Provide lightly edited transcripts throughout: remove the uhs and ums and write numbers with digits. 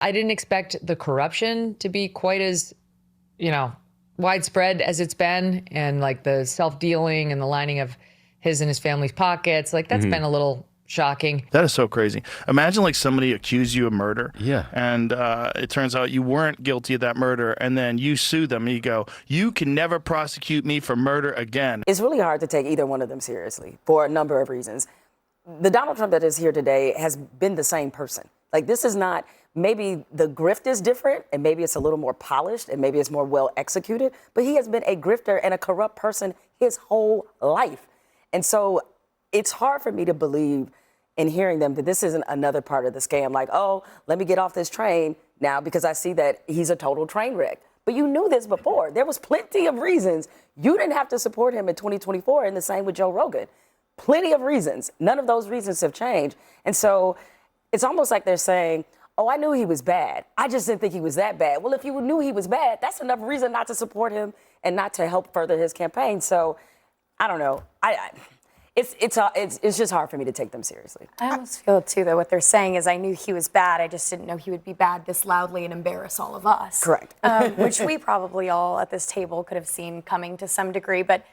I didn't expect the corruption to be quite as, you know, widespread as it's been, and like the self-dealing and the lining of his and his family's pockets. Like that's been a little shocking. That is so crazy. Imagine like somebody accused you of murder. Yeah. And it turns out you weren't guilty of that murder. And then you sue them and you go, you can never prosecute me for murder again. It's really hard to take either one of them seriously for a number of reasons. The Donald Trump that is here today has been the same person. Like, this is not, maybe the grift is different and maybe it's a little more polished and maybe it's more well executed, but he has been a grifter and a corrupt person his whole life. And so it's hard for me to believe in hearing them that this isn't another part of the scam. Like, oh, let me get off this train now because I see that he's a total train wreck. But you knew this before. There was plenty of reasons you didn't have to support him in 2024, and the same with Joe Rogan. Plenty of reasons. None of those reasons have changed. And so it's almost like they're saying, oh, I knew he was bad. I just didn't think he was that bad. Well, if you knew he was bad, that's enough reason not to support him and not to help further his campaign. So I don't know. It's just hard for me to take them seriously. I almost feel, too, that what they're saying is I knew he was bad. I just didn't know he would be bad this loudly and embarrass all of us. Correct. Which we probably all at this table could have seen coming to some degree. But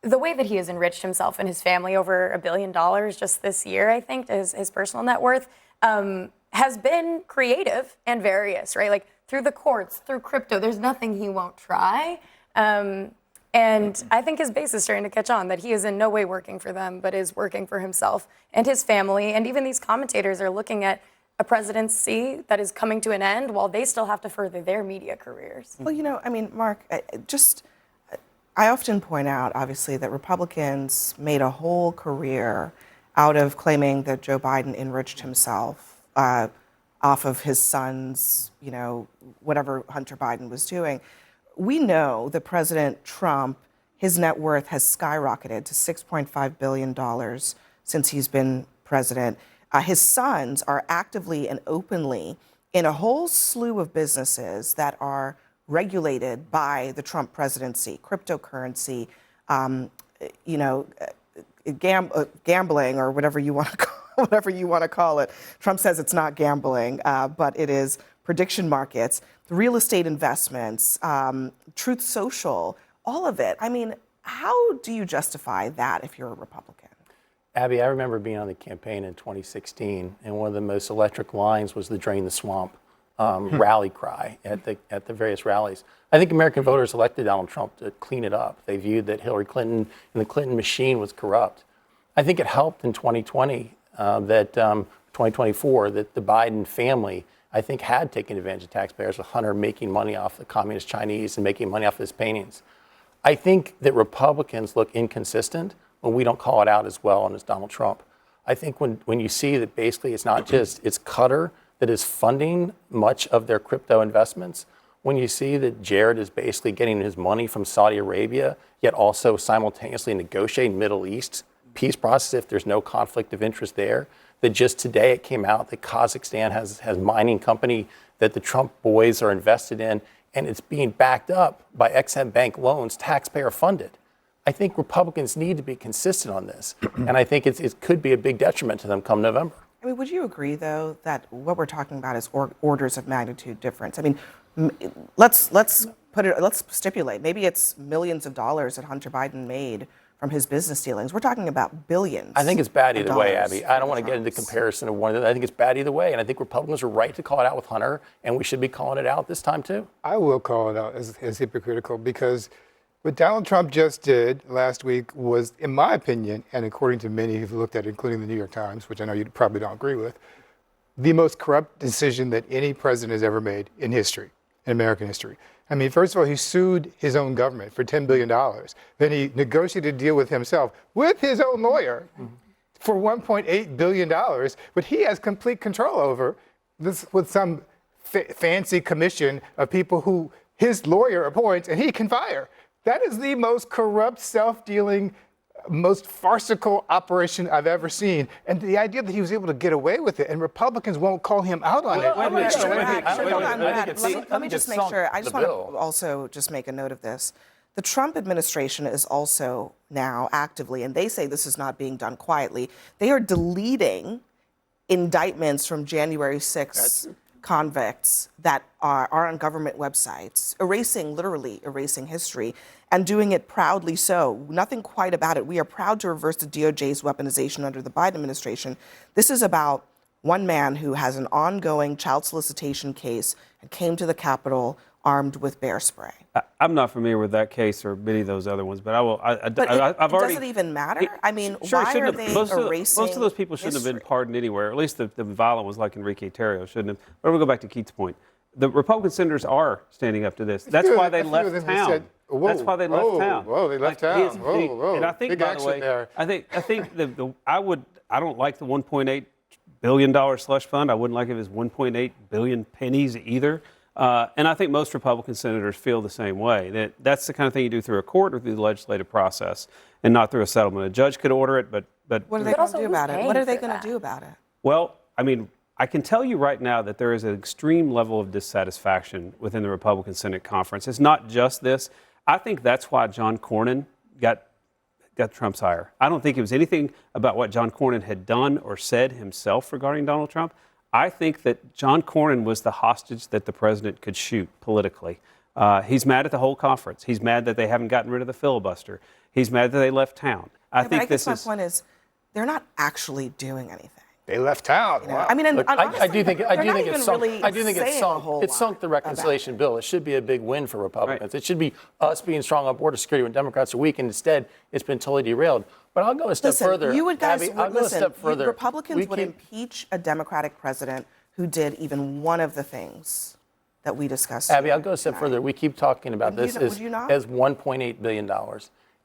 the way that he has enriched himself and his family over $1 billion just this year, I think, his personal net worth, has been creative and various, right? Like through the courts, through crypto, there's nothing he won't try. And I think his base is starting to catch on that he is in no way working for them, but is working for himself and his family. And even these commentators are looking at a presidency that is coming to an end while they still have to further their media careers. Well, you know, I mean, Mark, I often point out, obviously, that Republicans made a whole career out of claiming that Joe Biden enriched himself off of his son's, you know, whatever Hunter Biden was doing. We know that President Trump, his net worth has skyrocketed to $6.5 billion since he's been president. His sons are actively and openly in a whole slew of businesses that are regulated by the Trump presidency, cryptocurrency, you know, gambling or whatever you want to call it. Trump says it's not gambling, but it is prediction markets, real estate investments, Truth Social, all of it. I mean, how do you justify that if you're a Republican? Abby, I remember being on the campaign in 2016, and one of the most electric lines was the Drain the Swamp rally cry at the various rallies. I think American voters elected Donald Trump to clean it up. They viewed that Hillary Clinton and the Clinton machine was corrupt. I think it helped in 2020 2024 that the Biden family, I think, had taken advantage of taxpayers with Hunter making money off the communist Chinese and making money off his paintings. I think that Republicans look inconsistent when we don't call it out as well as Donald Trump. I think when you see that basically it's not just, it's Qatar that is funding much of their crypto investments, when you see that Jared is basically getting his money from Saudi Arabia, yet also simultaneously negotiating Middle East peace process if there's no conflict of interest there, that just today it came out that Kazakhstan has a mining company that the Trump boys are invested in, and it's being backed up by Ex-Im Bank loans, taxpayer funded. I think Republicans need to be consistent on this, and I think it could be a big detriment to them come November. I mean, would you agree, though, that what we're talking about is orders of magnitude difference? I mean, let's stipulate. Maybe it's millions of dollars that Hunter Biden made from his business dealings. We're talking about billions. I think it's bad either way, Abby. I don't want to get into comparison of one of them. I think it's bad either way, and I think Republicans are right to call it out with Hunter, and we should be calling it out this time too. I will call it out as hypocritical, because what Donald Trump just did last week was, in my opinion, and according to many who've looked at it, including the New York Times, which I know you probably don't agree with, the most corrupt decision that any president has ever made in history, in American history. I mean, first of all, he sued his own government for $10 billion. Then he negotiated a deal with himself, with his own lawyer, for $1.8 billion, but he has complete control over this with some fancy commission of people who his lawyer appoints and he can fire. That is the most corrupt, self-dealing, most farcical operation I've ever seen. And the idea that he was able to get away with it and Republicans won't call him out on it. Let me just make sure. I just want to also just make a note of this. The Trump administration is also now actively, and they say this is not being done quietly, they are deleting indictments from January 6th convicts that are on government websites, literally erasing history, and doing it proudly so. Nothing quite about it. We are proud to reverse the DOJ's weaponization under the Biden administration. This is about one man who has an ongoing child solicitation case and came to the Capitol armed with bear spray. I'm not familiar with that case or many of those other ones, but I will. I've already. Does it even matter? I mean, Sure, why are they erasing most of those people shouldn't have been history? pardoned anywhere. At least the violent ones like Enrique Tarrio shouldn't have. But we'll go back to Keith's point. The Republican senators are standing up to this. That's why they left town. That's why they left town. Whoa, they left Like, town. Whoa. And I think, Big by the action way, there. I think I don't like the $1.8 billion slush fund. I wouldn't like it if it was 1.8 billion pennies either. And I think most Republican senators feel the same way. That's the kind of thing you do through a court or through the legislative process, and not through a settlement. A judge could order it, but What are they going to do about it? What are they going to do about it? well, I mean, I can tell you right now that there is an extreme level of dissatisfaction within the Republican Senate conference. It's not just this. I think that's why John Cornyn got Trump's hire. I don't think it was anything about what John Cornyn had done or said himself regarding Donald Trump. I think that John Cornyn was the hostage that the president could shoot politically. He's mad at the whole conference. He's mad that they haven't gotten rid of the filibuster. He's mad that they left town. I guess my point is, they're not actually doing anything. They left town. Wow. I mean, and Look, honestly, I do think they're not even it's sunk. really I do think it's saying a sunk. whole It's sunk lot the about reconciliation it. bill. It should be a big win for Republicans. Right. It should be us being strong on border security when Democrats are weak, and instead it's been totally derailed. But I'll go a step Listen, further. you would guys Abby, would I'll go a listen. step further. Republicans would impeach a Democratic president who did even one of the things that we discussed. Abby, here I'll go a step tonight. further. We keep talking about Would this you- as would you not? $1.8 billion.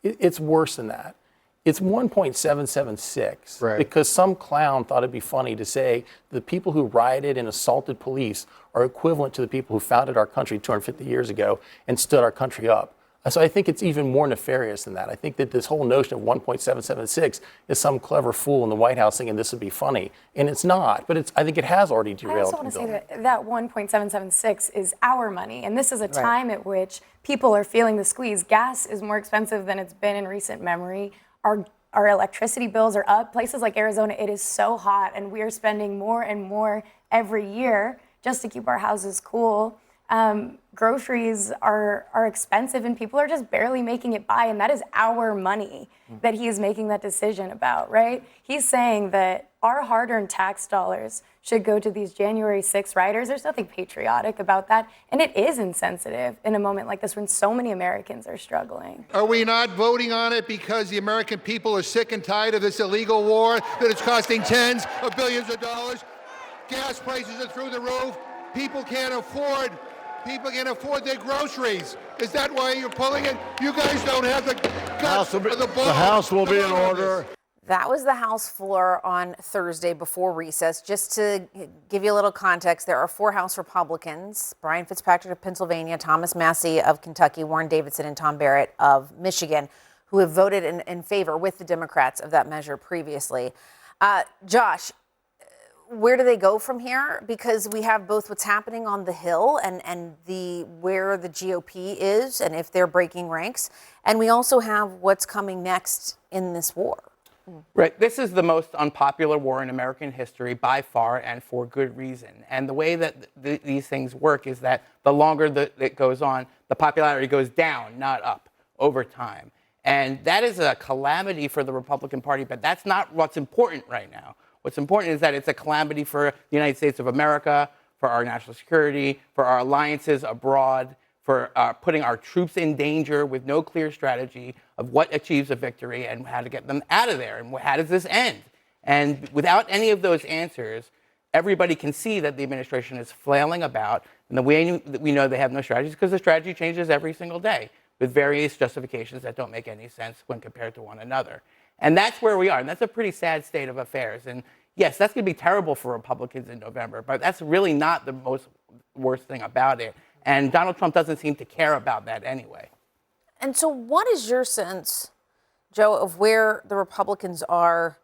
It's worse than that. It's 1.776 Right. because some clown thought it'd be funny to say the people who rioted and assaulted police are equivalent to the people who founded our country 250 years ago and stood our country up. So I think it's even more nefarious than that. I think that this whole notion of 1.776 is some clever fool in the White House thinking this would be funny, and it's not. But I think it has already I derailed. also want to the say bill. that 1.776 is our money, and this is a time at which people are feeling the squeeze. Gas is more expensive than it's been in recent memory. Our electricity bills are up. Places like Arizona, it is so hot, and we are spending more and more every year just to keep our houses cool. Groceries are expensive, and people are just barely making it by, and that is our money that he is making that decision about, right? He's saying that our hard-earned tax dollars should go to these January 6 rioters. There's nothing patriotic about that, and it is insensitive in a moment like this when so many Americans are struggling. Are we not voting on it because the American people are sick and tired of this illegal war that is costing tens of billions of dollars? Gas prices are through the roof. People can't afford their groceries. Is that why you're pulling it? You guys don't have the guts or the balls. The House will be in to vote on order. this. That was the House floor on Thursday before recess. Just to give you a little context, there are 4 House Republicans, Brian Fitzpatrick of Pennsylvania, Thomas Massey of Kentucky, Warren Davidson, and Tom Barrett of Michigan, who have voted in favor with the Democrats of that measure previously. Josh, where do they go from here? Because we have both what's happening on the Hill and where the GOP is and if they're breaking ranks. And we also have what's coming next in this war. Right. This is the most unpopular war in American history by far, and for good reason. And the way that these things work is that the longer it goes on, the popularity goes down, not up, over time. And that is a calamity for the Republican Party, but that's not what's important right now. What's important is that it's a calamity for the United States of America, for our national security, for our alliances abroad, for putting our troops in danger with no clear strategy of what achieves a victory and how to get them out of there and how does this end. And without any of those answers, everybody can see that the administration is flailing about, and the way we know they have no strategies because the strategy changes every single day with various justifications that don't make any sense when compared to one another. And that's where we are, and that's a pretty sad state of affairs. And yes, that's going to be terrible for Republicans in November, but that's really not the worst thing about it. And Donald Trump doesn't seem to care about that anyway. And so what is your sense, Joe, of where the Republicans are?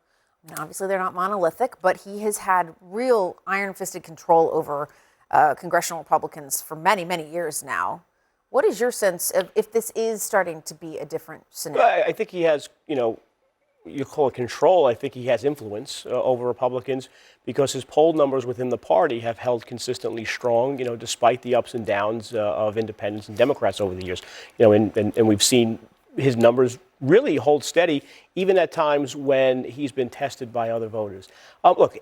I mean, obviously, they're not monolithic, but he has had real iron-fisted control over congressional Republicans for many, many years now. What is your sense of if this is starting to be a different scenario? I think he has, you call it control, I think he has influence over Republicans because his poll numbers within the party have held consistently strong, despite the ups and downs of independents and Democrats over the years. And we've seen his numbers really hold steady, even at times when he's been tested by other voters. Look,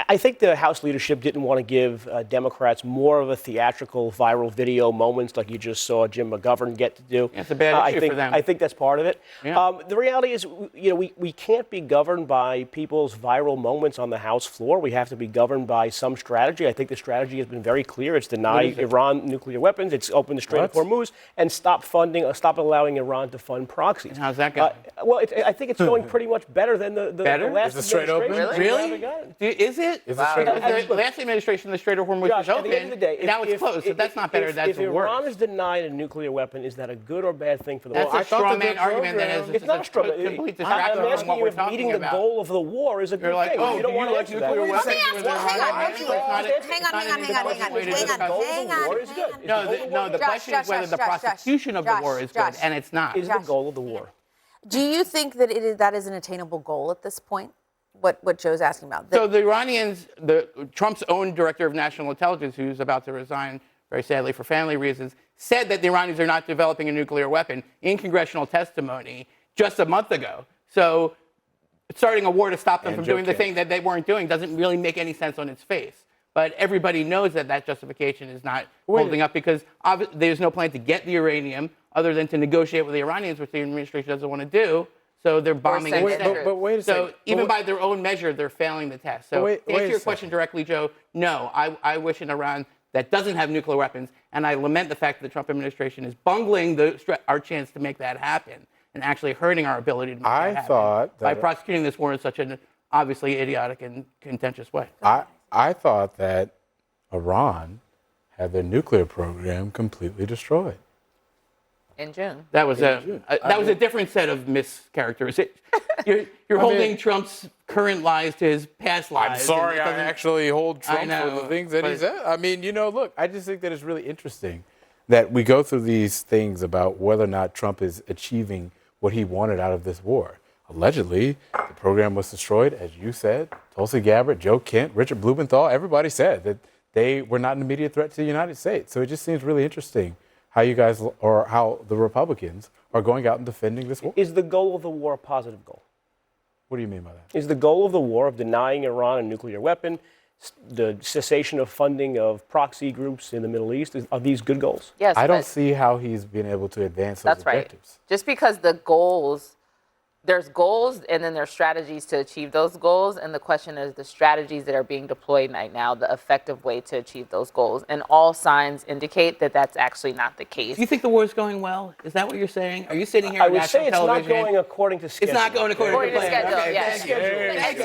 I think the House leadership didn't want to give Democrats more of a theatrical viral video moments like you just saw Jim McGovern get to do. It's a bad issue for them. I think that's part of it. Yeah. The reality is, we can't be governed by people's viral moments on the House floor. We have to be governed by some strategy. I think the strategy has been very clear. It's deny Iran nuclear weapons. It's open the Strait of Hormuz and stop allowing Iran to fund proxies. And how's that going? I think it's going pretty much better than the last Is the Strait open? administration. Really? Is it? Is the Strait open? The last administration, the Strait of Hormuz was At open. the end of the day, now it's closed, so that's not better. That's if worse. Iran is denied a nuclear weapon, is that a good or bad thing for the world? That's a straw man argument that is It's not a straw man. complete I'm distraction from asking what you we're if talking meeting the about. goal of the war is a good You're like, thing. oh, you don't want to like answer that. nuclear weapons? No, the question is whether the prosecution of the war is good, and it's not. Is the goal of the war? Do you think that that is an attainable goal at this point? What Joe's asking about. So the Iranians, Trump's own director of national intelligence, who's about to resign, very sadly for family reasons, said that the Iranians are not developing a nuclear weapon in congressional testimony just a month ago. So starting a war to stop them from doing the thing that they weren't doing doesn't really make any sense on its face. But everybody knows that justification is not holding up because there's no plan to get the uranium other than to negotiate with the Iranians, which the administration doesn't want to do. So they're bombing instead. But wait a second. So even by their own measure, they're failing the test. So to answer your question directly, Joe, no, I wish an Iran that doesn't have nuclear weapons, and I lament the fact that the Trump administration is bungling our chance to make that happen and actually hurting our ability to make that happen by prosecuting this war in such an obviously idiotic and contentious way. I thought that Iran had their nuclear program completely destroyed. In June. That was a different set of mischaracterizations. You're holding Trump's current lies to his past lies. I'm sorry, I actually hold Trump know, for the things that he said. I mean, look, I just think that it's really interesting that we go through these things about whether or not Trump is achieving what he wanted out of this war. Allegedly, the program was destroyed, as you said. Tulsi Gabbard, Joe Kent, Richard Blumenthal, everybody said that they were not an immediate threat to the United States. So it just seems really interesting how you guys, or how the Republicans are going out and defending this war. Is the goal of the war a positive goal? What do you mean by that? Is the goal of the war of denying Iran a nuclear weapon, the cessation of funding of proxy groups in the Middle East, are these good goals? Yes. I don't see how he's been able to advance those objectives. Right. Just because there's goals and then there's strategies to achieve those goals. And the question is the strategies that are being deployed right now, the effective way to achieve those goals. And all signs indicate that that's actually not the case. Do you think the war is going well? Is that what you're saying? Are you sitting here I on would national say it's television? not going according to schedule. It's not going according to schedule, Okay, yes. thank you.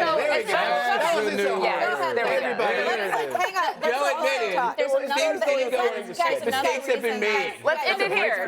Joe admitted things didn't go as expected. Mistakes have been made. Let's end it here.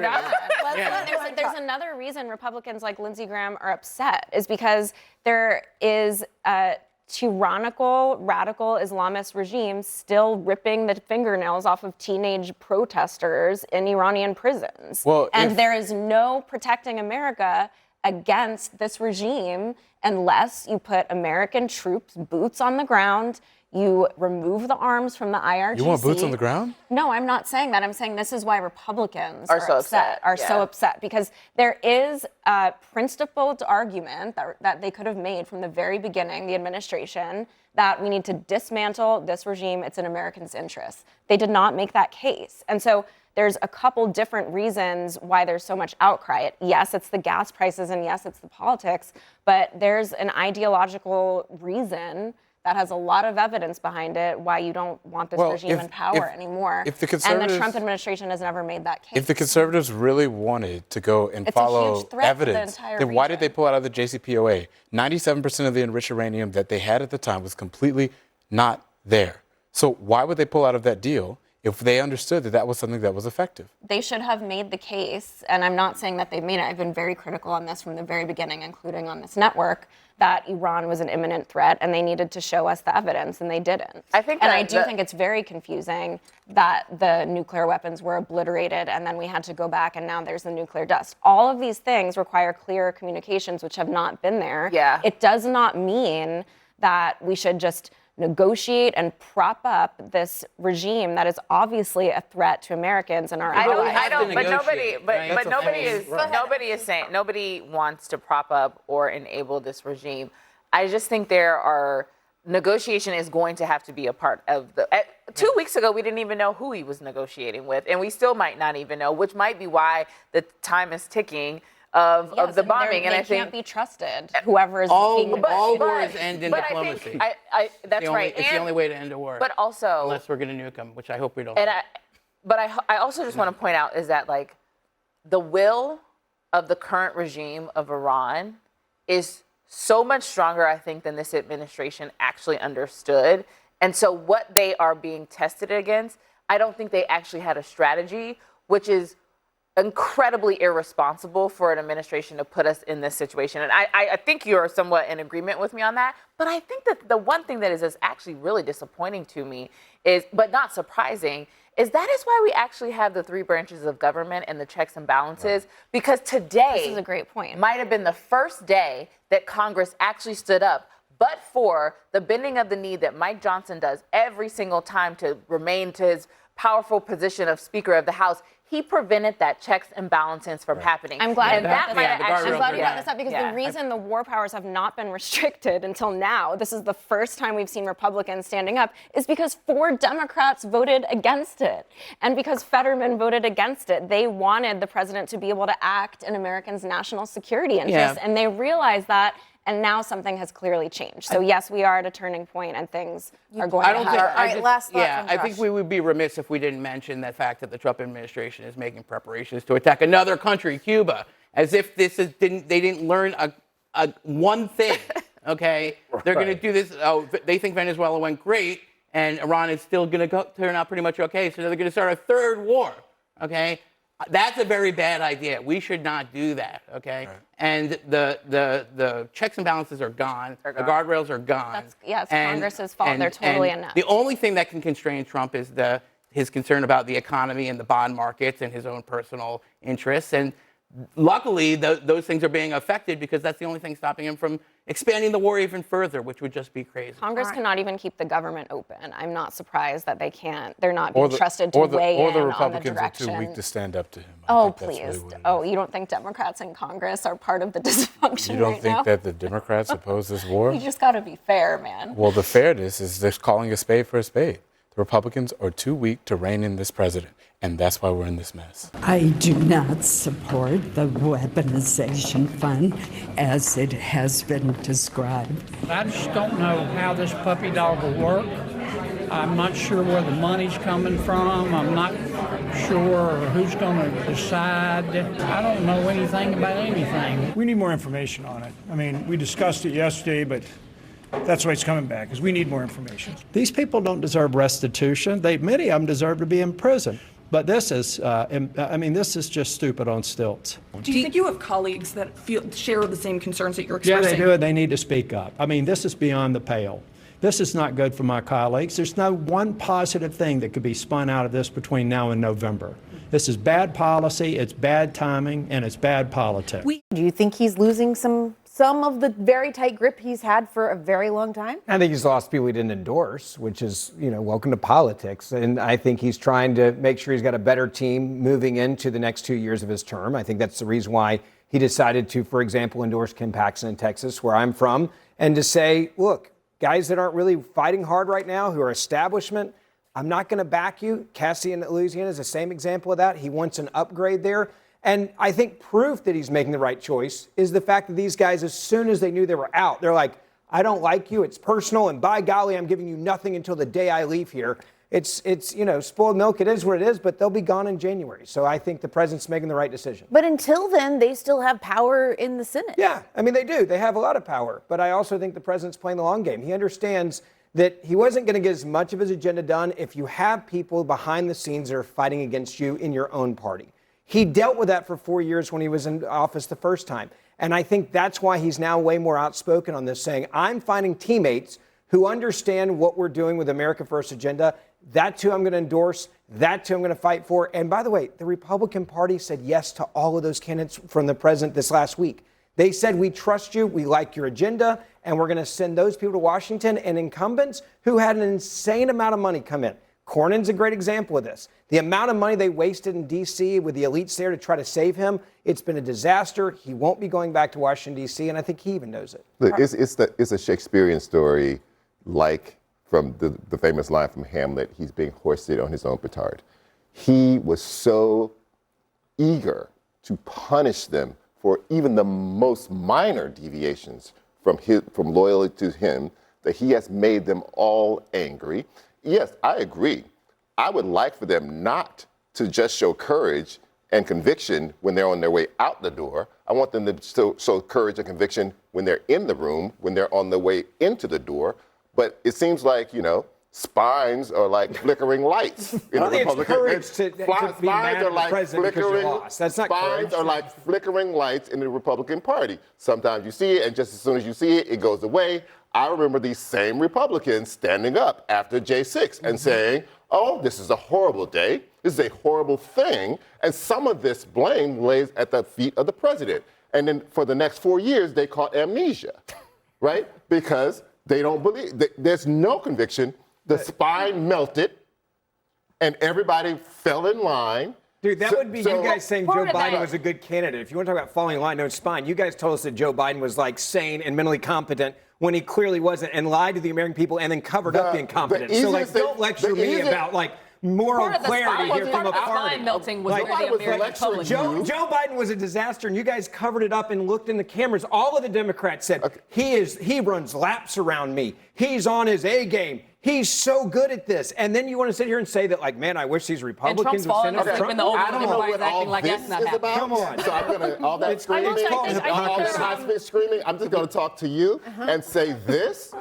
There's another reason Republicans like Lindsey Graham are upset is because there is a tyrannical, radical Islamist regime still ripping the fingernails off of teenage protesters in Iranian prisons. And there is no protecting America against this regime unless you put American troops, boots on the ground. You remove the arms from the IRGC. You want boots on the ground? No, I'm not saying that. I'm saying this is why Republicans are so upset because there is a principled argument that they could have made from the very beginning, the administration, that we need to dismantle this regime. It's in Americans' interests. They did not make that case. And so there's a couple different reasons why there's so much outcry. Yes, it's the gas prices, and yes, it's the politics, but there's an ideological reason that has a lot of evidence behind it why you don't want this regime in power anymore. And the Trump administration has never made that case. If the conservatives really wanted to go and follow evidence, then why did they pull out of the JCPOA? 97% of the enriched uranium that they had at the time was completely not there. So why would they pull out of that deal if they understood that that was something that was effective? They should have made the case, and I'm not saying that they've made it. I've been very critical on this from the very beginning, including on this network, that Iran was an imminent threat, and they needed to show us the evidence, and they didn't. I think and that I do think it's very confusing that the nuclear weapons were obliterated, and then we had to go back, and now there's the nuclear dust. All of these things require clear communications, which have not been there. Yeah. It does not mean that we should just negotiate and prop up this regime that is obviously a threat to Americans and our allies. Nobody wants to prop up or enable this regime. I just think negotiation is going to have to be a part of 2 weeks ago, we didn't even know who he was negotiating with, and we still might not even know, which might be why the time is ticking of the bombing. And I think they can't be trusted. Whoever is all wars end in diplomacy. That's right. It's the only way to end a war. But also, unless we're going to nuke them, which I hope we don't. But I also just want to point out is that like the will of the current regime of Iran is so much stronger, I think, than this administration actually understood. And so what they are being tested against, I don't think they actually had a strategy, which is incredibly irresponsible for an administration to put us in this situation. And I think you're somewhat in agreement with me on that. But I think that the one thing that is actually really disappointing to me is, but not surprising, is that is why we actually have the three branches of government and the checks and balances. Because today this is a great point. Might have been the first day that Congress actually stood up, but for the bending of the knee that Mike Johnson does every single time to remain to his powerful position of Speaker of the House. He prevented that checks and balances from happening. I'm glad and that might have actually. I'm glad you brought this up because the reason the war powers have not been restricted until now, this is the first time we've seen Republicans standing up, is because 4 Democrats voted against it. And because Fetterman voted against it. They wanted the president to be able to act in Americans' national security interests. And they realized that. And now something has clearly changed. So yes, we are at a turning point, and things are going to happen. All right, last thought from I Josh. think we would be remiss if we didn't mention the fact that the Trump administration is making preparations to attack another country, Cuba, as if they didn't learn one thing. Okay, they're going to do this. Oh, they think Venezuela went great, and Iran is still going to turn out pretty much okay. So they're going to start a third war. Okay. That's a very bad idea. We should not do that, okay? Right. And the checks and balances are gone. The guardrails are gone. It's Congress's fault. They're totally inept. The only thing that can constrain Trump is his concern about the economy and the bond markets and his own personal interests. And luckily, those things are being affected because that's the only thing stopping him from expanding the war even further, which would just be crazy. Congress cannot even keep the government open. I'm not surprised that they can't. They're not being trusted to weigh in on the direction. Or the Republicans are too weak to stand up to him. Oh, please. You don't think Democrats in Congress are part of the dysfunction right now? You don't think that the Democrats oppose this war? You just got to be fair, man. Well, the fairness is they're calling a spade for a spade. The Republicans are too weak to rein in this president, and that's why we're in this mess. I do not support the weaponization fund as it has been described. I just don't know how this puppy dog will work. I'm not sure where the money's coming from. I'm not sure who's going to decide. I don't know anything about anything. We need more information on it. I mean, we discussed it yesterday, but that's why it's coming back, is we need more information. These people don't deserve restitution. Many of them deserve to be in prison. But this is, this is just stupid on stilts. Do you think you have colleagues that share the same concerns that you're expressing? Yeah, they do. They need to speak up. I mean, this is beyond the pale. This is not good for my colleagues. There's no one positive thing that could be spun out of this between now and November. This is bad policy, it's bad timing, and it's bad politics. Do you think he's losing some of the very tight grip he's had for a very long time? I think he's lost people he didn't endorse, which is, welcome to politics. And I think he's trying to make sure he's got a better team moving into the next 2 years of his term. I think that's the reason why he decided to, for example, endorse Ken Paxton in Texas, where I'm from, and to say, look, guys that aren't really fighting hard right now, who are establishment, I'm not going to back you. Cassie in Louisiana is the same example of that. He wants an upgrade there. And I think proof that he's making the right choice is the fact that these guys, as soon as they knew they were out, they're like, I don't like you. It's personal. And by golly, I'm giving you nothing until the day I leave here. It's spoiled milk. It is what it is, but they'll be gone in January. So I think the president's making the right decision. But until then, they still have power in the Senate. Yeah, they do. They have a lot of power. But I also think the president's playing the long game. He understands that he wasn't going to get as much of his agenda done if you have people behind the scenes that are fighting against you in your own party. He dealt with that for 4 years when he was in office the first time. And I think that's why he's now way more outspoken on this, saying, I'm finding teammates who understand what we're doing with America First agenda. That's who I'm going to endorse. That's who I'm going to fight for. And by the way, the Republican Party said yes to all of those candidates from the president this last week. They said, we trust you, we like your agenda, and we're going to send those people to Washington. And incumbents who had an insane amount of money come in. Cornyn's a great example of this. The amount of money they wasted in D.C. with the elites there to try to save him, it's been a disaster. He won't be going back to Washington, D.C., and I think he even knows it. Look, it's a Shakespearean story, like from the famous line from Hamlet, he's being hoisted on his own petard. He was so eager to punish them for even the most minor deviations from loyalty to him that he has made them all angry. Yes, I agree. I would like for them not to just show courage and conviction when they're on their way out the door. I want them to show courage and conviction when they're in the room, when they're on their way into the door. But it seems like, spines are like flickering lights in the Republican. Courage to be mad at the president because you lost. That's not courage. Spines are like flickering lights in the Republican Party. Sometimes you see it, and just as soon as you see it, it goes away. I remember these same Republicans standing up after J6 and saying, oh, this is a horrible day. This is a horrible thing. And some of this blame lays at the feet of the president. And then for the next 4 years, they caught amnesia, right? Because they don't believe, there's no conviction. The spine melted and everybody fell in line. Dude, that would be you guys saying Joe Biden was a good candidate. If you want to talk about falling in line, no spine. You guys told us that Joe Biden was like sane and mentally competent when he clearly wasn't, and lied to the American people and then covered up the incompetence. So don't lecture me about moral clarity here from a party. Melting was Joe Biden was a disaster, and you guys covered it up and looked in the cameras. All of the Democrats said, he runs laps around me. He's on his A game. He's so good at this. And then you want to sit here and say that, man, I wish these Republicans would send us Trump. In the I don't know what all this is about. Come on. So I'm going to, all that screaming, all that high-pitched screaming, I'm just going to talk to you and say this.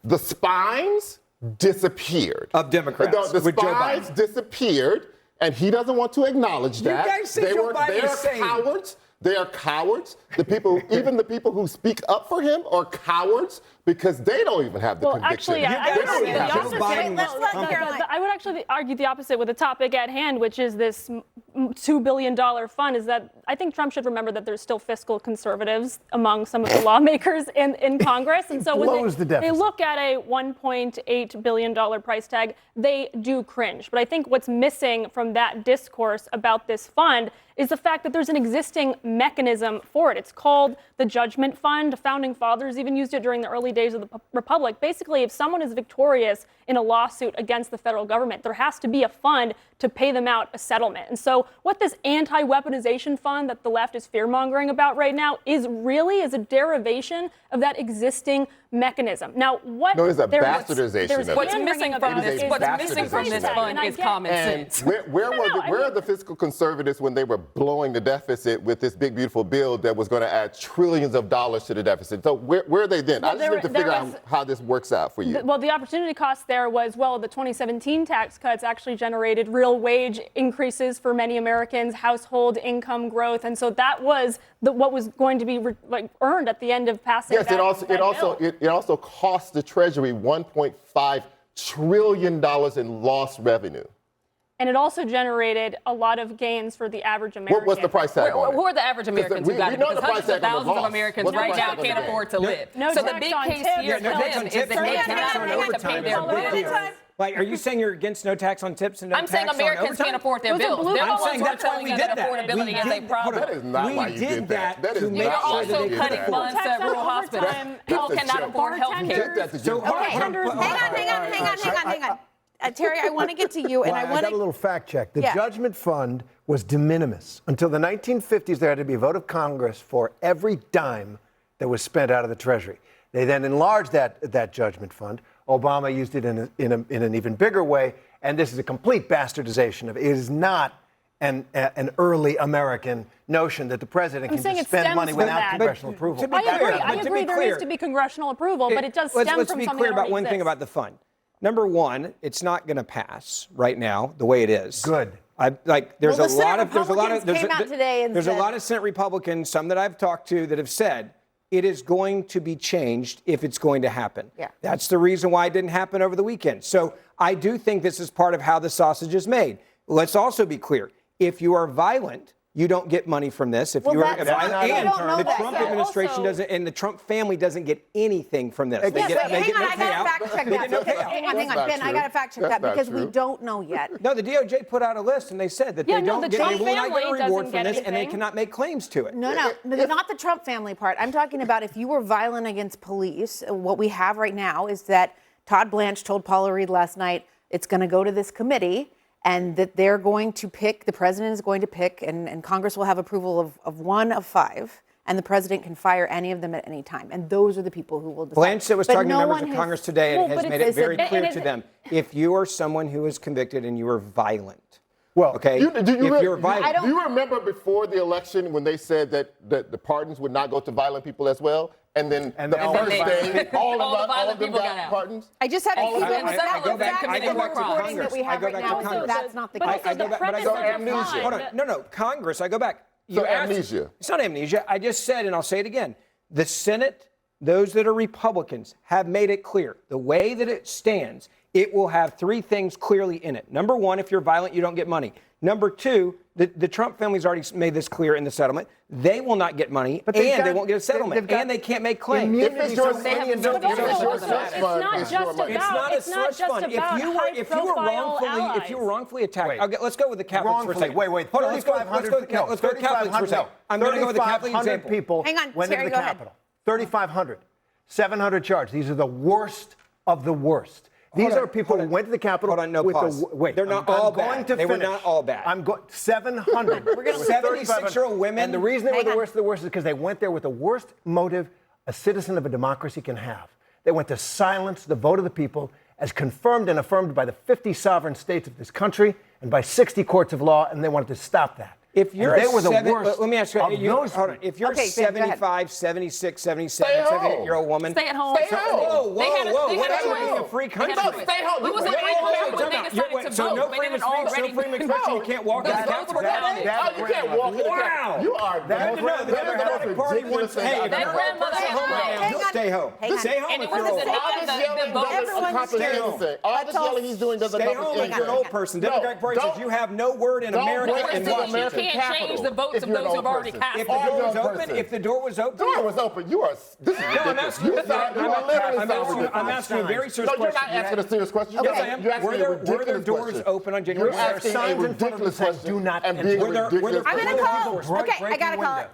The spines disappeared. Of Democrats. The spines disappeared, and he doesn't want to acknowledge that. You guys say Joe Biden is sane. Cowards. They are cowards. Even the people who speak up for him are cowards because they don't even have the conviction. Actually, I would actually argue the opposite with the topic at hand, which is this $2 billion fund, is that I think Trump should remember that there's still fiscal conservatives among some of the lawmakers in Congress. And so when they look at a $1.8 billion price tag, they do cringe. But I think what's missing from that discourse about this fund is the fact that there's an existing mechanism for it. It's called the Judgment Fund. The Founding Fathers even used it during the early days of the Republic. Basically, if someone is victorious in a lawsuit against the federal government, there has to be a fund to pay them out a settlement. And so what this anti-weaponization fund that the left is fear-mongering about right now is a derivation of that existing mechanism. Now, what No, it's a bastardization of it. What's missing from this fund is common sense. Where are the fiscal conservatives when they were blowing the deficit with this big, beautiful bill that was going to add trillions of dollars to the deficit? So where are they then? I just need to figure out how this works out for you. Well, the opportunity cost there was, the 2017 tax cuts actually generated real wage increases for many Americans, household income growth, and so that was what was going to be earned at the end of passing. Yes, it also cost the Treasury $1.5 trillion in lost revenue. And it also generated a lot of gains for the average American. What's the price tag on it? Who are the average Americans who got it? Because hundreds of thousands of Americans right now can't afford to live. So the big case here for them is that they cannot afford to pay their bills. Are you saying you're against no tax on tips and no tax on overtime? I'm saying Americans can't afford their bills. They're the ones who are telling you that affordability is a problem. That is not why you did that. That is You're not why you also did cutting that. funds at rural hospitals. People cannot afford health care. So Hang on. Terry, I want to get to you, and I got a little fact check. The Judgment Fund was de minimis. Until the 1950s, there had to be a vote of Congress for every dime that was spent out of the Treasury. They then enlarged that Judgment Fund. Obama used it in an even bigger way, and this is a complete bastardization of it. It is not an early American notion that the president can just spend money without congressional approval. I agree there needs to be congressional approval, but it does stem from something that already exists. Let's be clear about one thing about the fund. Number one, it's not going to pass right now the way it is. Good. There's Well, a the lot Senate of there's a lot of Republicans came out today and there's a said- lot of Senate Republicans, some that I've talked to, that have said it is going to be changed if it's going to happen. Yeah. That's the reason why it didn't happen over the weekend. So I do think this is part of how the sausage is made. Let's also be clear: if you are violent, you don't get money from this. If Well, you are that's- violent, I and don't know the that. Trump So administration also- doesn't, and the Trump family doesn't get anything from this. They Yeah, get, but they hang get on, no I gotta payout. fact check They that. get no Because, payout. hang on, That's not Ben, I true. gotta fact check That's that not because we true. don't know yet. No, the DOJ put out a list and they said that Yeah, they no, don't the get, Trump they will not get a family reward doesn't from get this, and they anything. cannot make claims to it. No, not the Trump family part. I'm talking about if you were violent against police, what we have right now is that Todd Blanche told Paula Reed last night it's going to go to this committee and that they're going to pick, the president is going to pick, and Congress will have approval of one of 5, and the president can fire any of them at any time. And those are the people who will decide. Blanchett was But talking to no members one of has- Congress today and has made it very clear and to them, if you are someone who is convicted and you are violent, well, okay, if you're violent. Do you remember before the election when they said that the pardons would not go to violent people as well? And then the first day, all of them got pardons? I just had to keep it with I go back to reporting that Congress. we have I go right back now. to Congress. That's not the But case. also the premise So of the amnesia. crime- Hold on. No, Congress. I go back. So asked- amnesia. It's not amnesia. I just said, and I'll say it again. The Senate, those that are Republicans, have made it clear. The way that it stands, it will have 3 things clearly in it. Number 1, if you're violent, you don't get money. Number 2, the Trump family's already made this clear in the settlement. They will not get money, But and they've they got- won't get a settlement, they've got and they can't make claims. immunity, If it's your so money any and don't But give it also, your it's slush fund, not it's your just money. It's not a It's not slush just fund. about If you were wrongfully attacked, Wait. let's go with the Catholics for a Wrongfully. second. Wait. Hold on, let's go with the Catholics for a second. I'm going to go with the Catholic 3,500 example. people Hang on, went Terry, into the go ahead. Capitol. 3,500. 700 charged. These are the worst of the worst. These are people who went to the Capitol. Hold on, no with pause. Wait, They're not I'm all going bad. to They were finish. not all bad. I'm going 700. We're gonna 76-year-old women. And the reason they were Hang the on. worst of the worst is because they went there with the worst motive a citizen of a democracy can have. They went to silence the vote of the people as confirmed and affirmed by the 50 sovereign states of this country and by 60 courts of law, and they wanted to stop that. If you're And they were the worst let me ask you, of those hold on. If you're Okay, Ben, go ahead. 75, 76, 77, Stay home. 78-year-old woman. Stay at home. Stay home. Whoa, They had a- whoa, they what had a happened to being a choice. free They had a country? choice. Stay home. It was a Wait, free wait, country wait, when they wait, decided to So vote. no They freedom didn't of speech, already. no freedom of expression, you can't walk Those into the votes Capitol. were counted. You can't walk in the Wow. Capitol. You are That the no, the Democratic Party wants. Hey, if That you're grandmother stay had home right rights. now. Hang on. Stay home. Hang on. Stay home And if it you're wasn't old. the- All this the yelling vote- doesn't Everyone accomplish stay home. anything. All this yelling he's doing doesn't Stay accomplish home if anything. you're an old person. Democratic Party says you have no word in Don't America break and into the Washington. American You can't change Capitol the votes if of you're an those old who've already person. cast If their the door was Young open, person. if the door was open, The door was open. You are. This is No, I'm ridiculous. asking you. You sound- you are literally I'm asking you a very serious No, you're question. not asking a serious question. Yes, I am. You're asking Were a there ridiculous doors question. open on January You're 6th? asking a signs in front of ridiculous them saying, question "Do not and enter." being Were there ridiculous. I'm gonna question. call. Okay, I gotta call it.